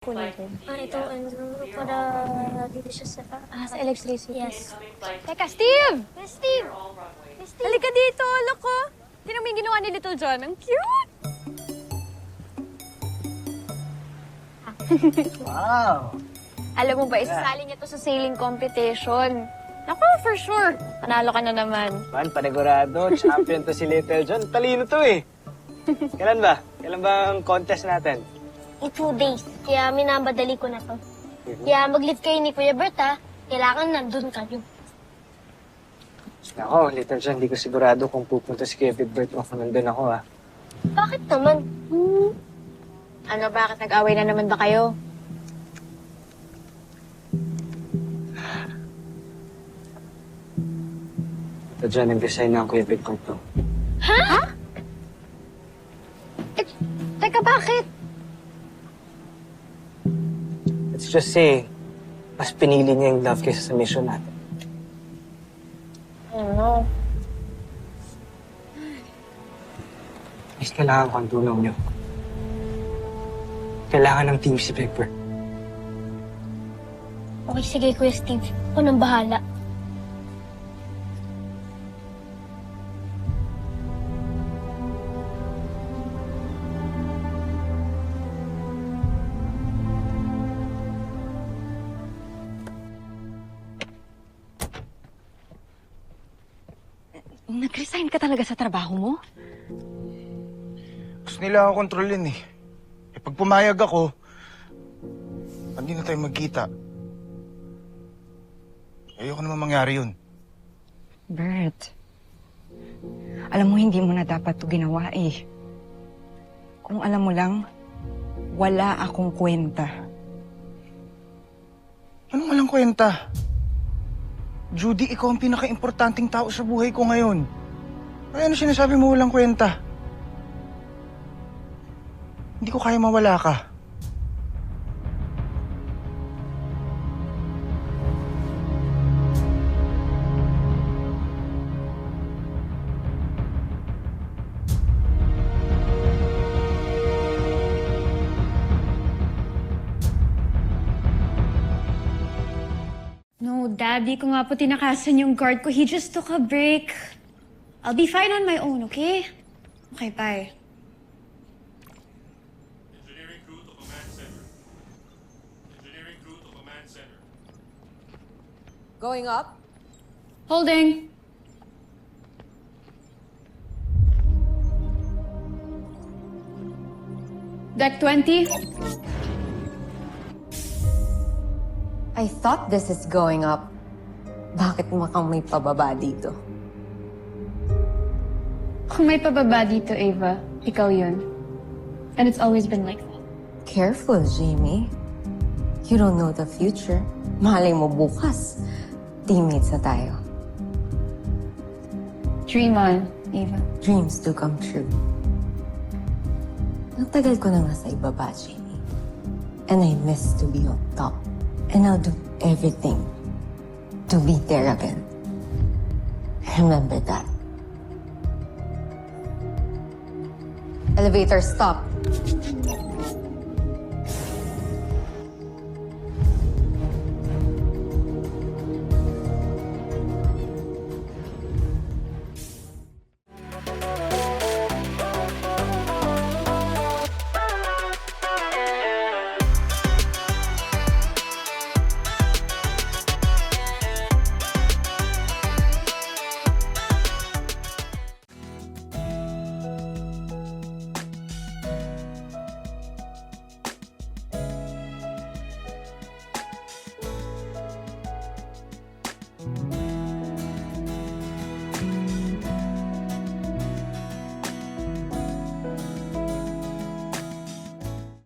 Kunin ko. Ito, para dito siya sa... Sa electricity? Yes. Teka, Steve! Yes, Steve! Halika dito, loko! Tingnan mo yung ginawa ni Little John. Ang cute! Wow! Alam mo ba, isasali niya to sa sailing competition. Naku, for sure. Panalo ka na naman. Man, panigurado. Champion to si Little John. Talino to eh. Kailan ba? Kailan ba ang contest natin? In 2 days. Kaya minabadali ko na to. Kaya mag-live kayo ni Kuya Bert, ha? Kailangan nandun kayo. Ako, Little John, hindi ko sigurado kung pupunta si Kuya Big Bert o kung nandun ako, ha? Bakit naman? Ano, bakit nag-away na naman ba kayo? Little John, nag-resign na ang Kuya Big Bert to. Ha? Teka, bakit? Let's just say, mas pinili niya yung love kaysa sa mission natin. Ano? Mas kailangan ko ang tulong niyo. Kailangan ng team si Big Bert. Okay, sige, Kuya Steve. Ako nang bahala. Nag-resign ka talaga sa trabaho mo? Gusto nila ako kontrolin eh. Pag pumayag ako, hindi na tayo magkita. Ayoko naman mangyari yun. Bert, alam mo hindi mo na dapat to ginawa eh. Kung alam mo lang, wala akong kwenta. Anong walang kwenta? Judy, ikaw ang pinaka-importanting tao sa buhay ko ngayon. Ay, ano sinasabi mo walang kwenta? Hindi ko kaya mawala ka. No, Dad, di ko nga po tinakasan yung guard ko. He just took a break. I'll be fine on my own, okay? Okay, bye. Engineering crew to command center. Engineering crew to command center. Going up? Holding. Deck 20. I thought this is going up. Bakit mukhang may pababa dito? Kung may pababa dito, Ava, ikaw yun. And it's always been like that. Careful, Jamie. You don't know the future. Malay mo bukas. Teammates na tayo. Dream on, Ava. Dreams do come true. Ang tagal ko na nga sa ibaba, Jamie. And I miss to be on top. And I'll do everything to be there again. Remember that. Elevator, stop.